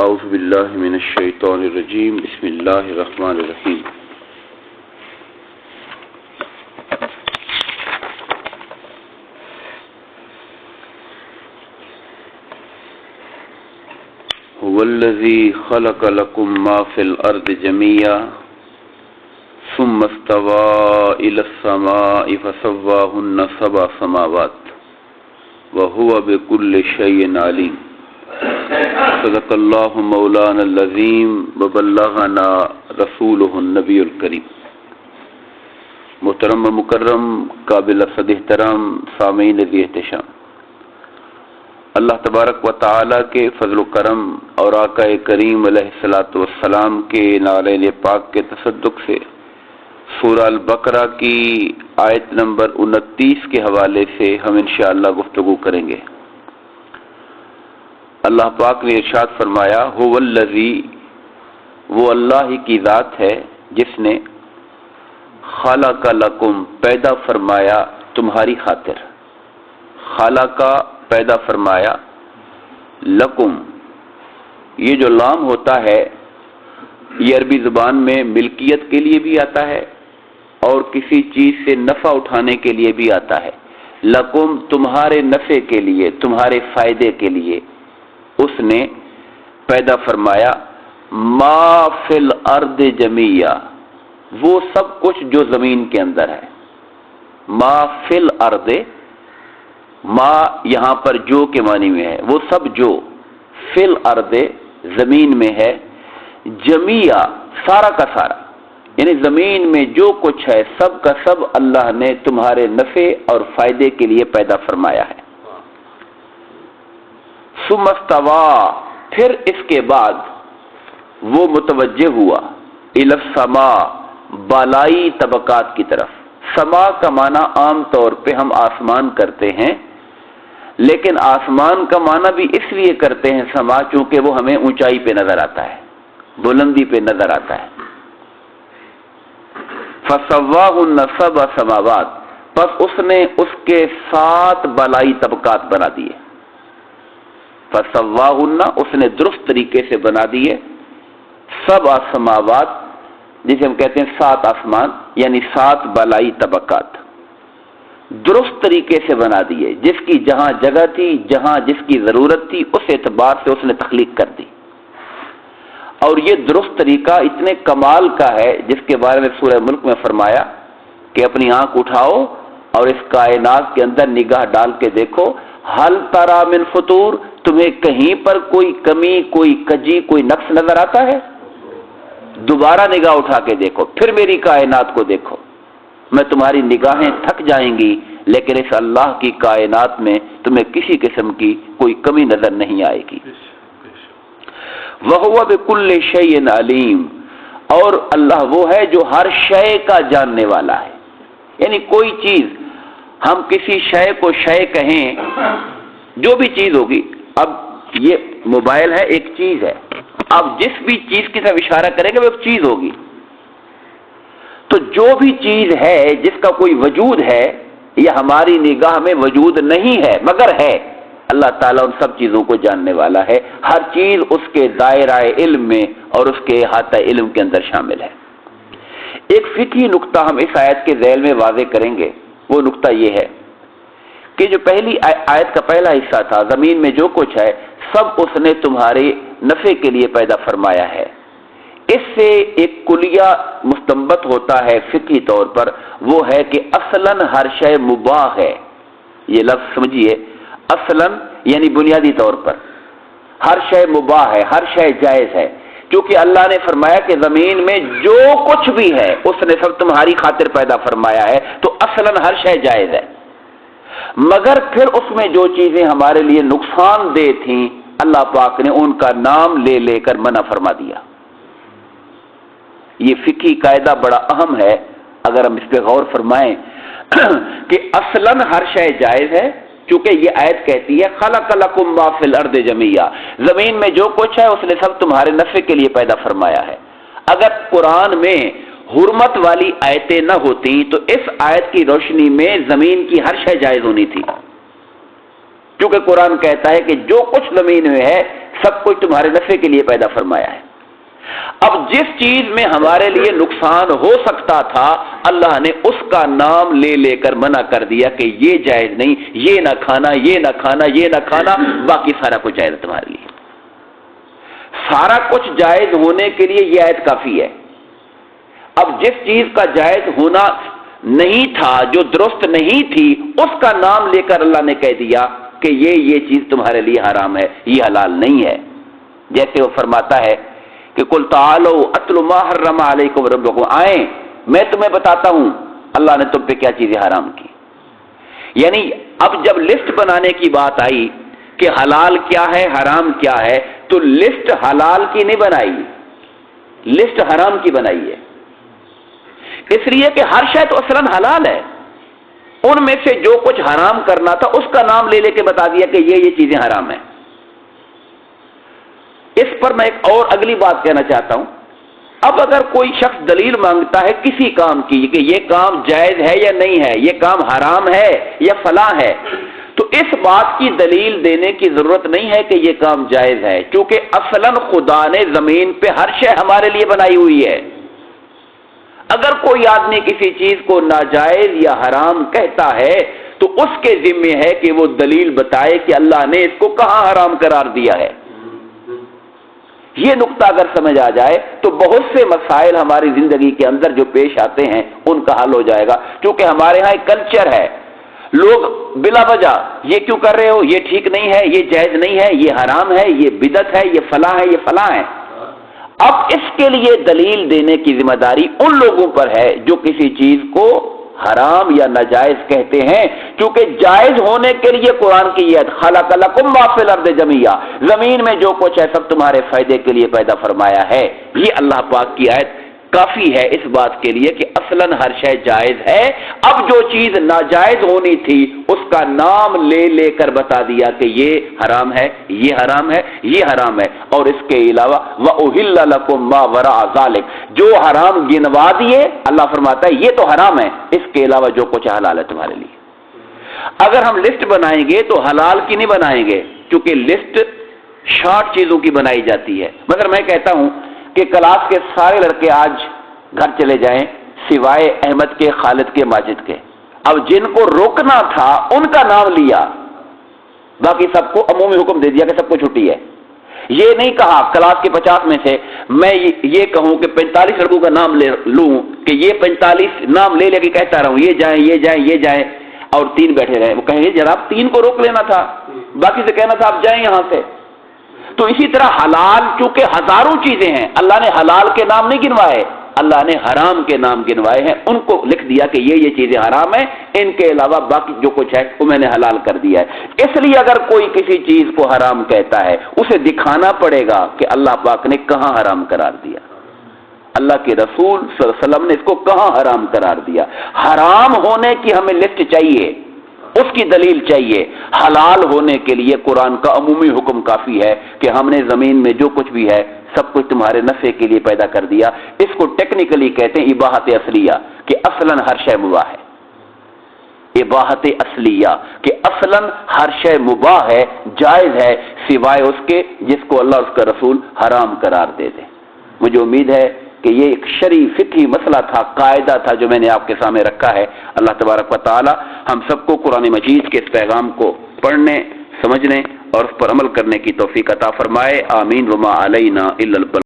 اعوذ باللہ من الشیطان الرجیم بسم اللہ الرحمن الرحیم هو الذی خلق لکم ما فی الارض جميعا ثم استوى الى السماء فسواهن سبع سماوات وهو بكل شيء علیم صدق اللہ مولانا العظیم وبلغنا رسولہ النبی الکریم۔ محترم و مکرم قابل صد احترام سامعین ذی احتشام، اللہ تبارک و تعالی کے فضل و کرم اور آقا کریم علیہ الصلوۃ والسلام کے نعرین پاک کے تصدق سے سورہ البقرہ کی آیت نمبر 29 کے حوالے سے ہم انشاءاللہ گفتگو کریں گے۔ اللہ پاک نے ارشاد فرمایا، هو الذی، وہ اللہ ہی کی ذات ہے جس نے خلق لکم، پیدا فرمایا تمہاری خاطر، خلق پیدا فرمایا، لکم، یہ جو لام ہوتا ہے یہ عربی زبان میں ملکیت کے لیے بھی آتا ہے اور کسی چیز سے نفع اٹھانے کے لیے بھی آتا ہے۔ لکم، تمہارے نفع کے لیے، تمہارے فائدے کے لیے اس نے پیدا فرمایا، ما فی الارض جمیعا، وہ سب کچھ جو زمین کے اندر ہے۔ ما فی الارض، ما یہاں پر جو کے معنی میں ہے، وہ سب جو، فی الارض زمین میں ہے، جمیعا سارا کا سارا، یعنی زمین میں جو کچھ ہے سب کا سب اللہ نے تمہارے نفع اور فائدے کے لیے پیدا فرمایا ہے۔ ثم استوى، پھر اس کے بعد وہ متوجہ ہوا، الی السماء، بالائی طبقات کی طرف۔ سما کا معنی عام طور پہ ہم آسمان کرتے ہیں، لیکن آسمان کا معنی بھی اس لیے کرتے ہیں سما چونکہ وہ ہمیں اونچائی پہ نظر آتا ہے، بلندی پہ نظر آتا ہے۔ فسواہن سبع سماوات، پس اس نے اس کے 7 بالائی طبقات بنا دیے۔ فسواہن، اس نے درست طریقے سے بنا دیے، 7 سماوات، جسے ہم کہتے ہیں 7 آسمان، یعنی 7 بالائی طبقات درست طریقے سے بنا دیے، جس کی جہاں جگہ تھی، جہاں جس کی ضرورت تھی، اس اعتبار سے اس نے تخلیق کر دی۔ اور یہ درست طریقہ اتنے کمال کا ہے جس کے بارے میں سورہ ملک میں فرمایا کہ اپنی آنکھ اٹھاؤ اور اس کائنات کے اندر نگاہ ڈال کے دیکھو، حل تری من فطور، تمہیں کہیں پر کوئی کمی، کوئی کجی، کوئی نقص نظر آتا ہے؟ دوبارہ نگاہ اٹھا کے دیکھو، پھر میری کائنات کو دیکھو، میں تمہاری نگاہیں تھک جائیں گی لیکن اس اللہ کی کائنات میں تمہیں کسی قسم کی کوئی کمی نظر نہیں آئے گی۔ وَهُوَ بِكُلِّ شَيْءٍ عَلِيمٌ، اور اللہ وہ ہے جو ہر شے کا جاننے والا ہے، یعنی کوئی چیز، ہم کسی شے کو شے کہیں، جو بھی چیز ہوگی، اب یہ موبائل ہے، ایک چیز ہے، آپ جس بھی چیز کی طرف اشارہ کریں گے وہ ایک چیز ہوگی، تو جو بھی چیز ہے جس کا کوئی وجود ہے یہ ہماری نگاہ میں وجود نہیں ہے مگر ہے، اللہ تعالیٰ ان سب چیزوں کو جاننے والا ہے، ہر چیز اس کے دائرہ علم میں اور اس کے احاطہ علم کے اندر شامل ہے۔ ایک فقہی نقطہ ہم اس آیت کے ذیل میں واضح کریں گے، وہ نقطہ یہ ہے کہ جو پہلی آیت کا پہلا حصہ تھا، زمین میں جو کچھ ہے سب اس نے تمہارے نفع کے لیے پیدا فرمایا ہے، اس سے ایک کلیہ مستنبط ہوتا ہے فقہی طور پر، وہ ہے کہ اصلاً ہر شے مباح ہے۔ یہ لفظ سمجھیے، اصلاً یعنی بنیادی طور پر ہر شے مباح ہے، ہر شے جائز ہے، کیونکہ اللہ نے فرمایا کہ زمین میں جو کچھ بھی ہے اس نے سب تمہاری خاطر پیدا فرمایا ہے، تو اصلاً ہر شے جائز ہے۔ مگر پھر اس میں جو چیزیں ہمارے لیے نقصان دہ تھیں اللہ پاک نے ان کا نام لے لے کر منع فرما دیا۔ یہ فقہی قاعدہ بڑا اہم ہے، اگر ہم اس پہ غور فرمائیں کہ اصلاً ہر شے جائز ہے، چونکہ یہ آیت کہتی ہے خلق لکم ما فی الارض جمیعا، زمین میں جو کچھ ہے اس نے سب تمہارے نفع کے لیے پیدا فرمایا ہے۔ اگر قرآن میں حرمت والی آیتیں نہ ہوتی تو اس آیت کی روشنی میں زمین کی ہر شے جائز ہونی تھی، کیونکہ قرآن کہتا ہے کہ جو کچھ زمین میں ہے سب کچھ تمہارے نفع کے لیے پیدا فرمایا ہے۔ اب جس چیز میں ہمارے لیے نقصان ہو سکتا تھا اللہ نے اس کا نام لے لے کر منع کر دیا کہ یہ جائز نہیں، یہ نہ کھانا، یہ نہ کھانا، یہ نہ کھانا، باقی سارا کچھ جائز ہے تمہارے لیے۔ سارا کچھ جائز ہونے کے لیے یہ آیت کافی ہے۔ اب جس چیز کا جائز ہونا نہیں تھا، جو درست نہیں تھی، اس کا نام لے کر اللہ نے کہہ دیا کہ یہ چیز تمہارے لیے حرام ہے، یہ حلال نہیں ہے۔ جیسے وہ فرماتا ہے کہ قل تعالوا اتل ما حرم علیکم ربکم، آئیں میں تمہیں بتاتا ہوں اللہ نے تم پہ کیا چیزیں حرام کی۔ یعنی اب جب لسٹ بنانے کی بات آئی کہ حلال کیا ہے حرام کیا ہے، تو لسٹ حلال کی نہیں بنائی، لسٹ حرام کی بنائی ہے، اس لیے کہ ہر شے تو اصلاً حلال ہے، ان میں سے جو کچھ حرام کرنا تھا اس کا نام لے لے کے بتا دیا کہ یہ چیزیں حرام ہیں۔ اس پر میں ایک اور اگلی بات کہنا چاہتا ہوں۔ اب اگر کوئی شخص دلیل مانگتا ہے کسی کام کی کہ یہ کام جائز ہے یا نہیں ہے، یہ کام حرام ہے یا فلاں ہے، تو اس بات کی دلیل دینے کی ضرورت نہیں ہے کہ یہ کام جائز ہے، کیونکہ اصلاً خدا نے زمین پہ ہر شے ہمارے لیے بنائی ہوئی ہے۔ اگر کوئی آدمی کسی چیز کو ناجائز یا حرام کہتا ہے تو اس کے ذمہ ہے کہ وہ دلیل بتائے کہ اللہ نے اس کو کہاں حرام قرار دیا ہے۔ یہ نقطہ اگر سمجھ آ جائے تو بہت سے مسائل ہماری زندگی کے اندر جو پیش آتے ہیں ان کا حل ہو جائے گا، کیونکہ ہمارے ہاں ایک کلچر ہے، لوگ بلا وجہ یہ کیوں کر رہے ہو، یہ ٹھیک نہیں ہے، یہ جائز نہیں ہے، یہ حرام ہے، یہ بدعت ہے، یہ فلاں ہے، یہ فلاں ہے۔ اب اس کے لیے دلیل دینے کی ذمہ داری ان لوگوں پر ہے جو کسی چیز کو حرام یا ناجائز کہتے ہیں، کیونکہ جائز ہونے کے لیے قرآن کی یہ خلق لکم ما فی الارض جمیعا، زمین میں جو کچھ ہے سب تمہارے فائدے کے لیے پیدا فرمایا ہے۔ یہ اللہ پاک کی آیت کافی ہے اس بات کے لیے کہ اصلاً ہر شے جائز ہے۔ اب جو چیز ناجائز ہونی تھی اس کا نام لے لے کر بتا دیا کہ یہ حرام ہے، یہ حرام ہے، یہ حرام ہے، اور اس کے علاوہ وَأُحِلَّ لَكُم مَّا وَرَاءَ ذَلِكَ، جو حرام گنوا دیے اللہ فرماتا ہے یہ تو حرام ہے، اس کے علاوہ جو کچھ حلال ہے تمہارے لیے۔ اگر ہم لسٹ بنائیں گے تو حلال کی نہیں بنائیں گے، کیونکہ لسٹ شارٹ چیزوں کی بنائی جاتی ہے۔ مگر میں کہتا ہوں کہ کلاس کے سارے لڑکے آج گھر چلے جائیں سوائے احمد کے، خالد کے، ماجد کے۔ اب جن کو روکنا تھا ان کا نام لیا، باقی سب کو عمومی حکم دے دیا کہ سب کو چھٹی ہے۔ یہ نہیں کہا کلاس کے 50 میں سے میں یہ کہوں کہ 45 لڑکوں کا نام لوں کہ یہ 45 نام لے کے کہتا رہوں یہ جائیں یہ جائیں یہ جائیں، اور 3 بیٹھے رہے۔ وہ کہیں گے جناب 3 کو روک لینا تھا، باقی سے کہنا تھا آپ جائیں یہاں سے۔ تو اسی طرح حلال چونکہ ہزاروں چیزیں ہیں، اللہ نے حلال کے نام نہیں گنوائے، اللہ نے حرام کے نام گنوائے ہیں، ان کو لکھ دیا کہ یہ چیزیں حرام ہیں، ان کے علاوہ باقی جو کچھ ہے وہ میں نے حلال کر دیا ہے۔ اس لیے اگر کوئی کسی چیز کو حرام کہتا ہے اسے دکھانا پڑے گا کہ اللہ پاک نے کہاں حرام قرار دیا، اللہ کے رسول صلی اللہ علیہ وسلم نے اس کو کہاں حرام قرار دیا۔ حرام ہونے کی ہمیں لسٹ چاہیے، اس کی دلیل چاہیے۔ حلال ہونے کے لیے قرآن کا عمومی حکم کافی ہے کہ ہم نے زمین میں جو کچھ بھی ہے سب کچھ تمہارے نفع کے لیے پیدا کر دیا۔ اس کو ٹیکنیکلی کہتے ہیں اباحت اصلیہ، کہ اصلاً ہر شے مباح ہے۔ اباحت اصلیہ کہ اصلاً ہر شے مباح ہے، جائز ہے، سوائے اس کے جس کو اللہ اور اس کا رسول حرام قرار دے دے۔ مجھے امید ہے کہ یہ ایک شرعی فقہی مسئلہ تھا، قاعدہ تھا جو میں نے آپ کے سامنے رکھا ہے۔ اللہ تبارک و تعالی ہم سب کو قرآن مجید کے اس پیغام کو پڑھنے، سمجھنے اور اس پر عمل کرنے کی توفیق عطا فرمائے۔ آمین۔ وما علینا الا البلاغ۔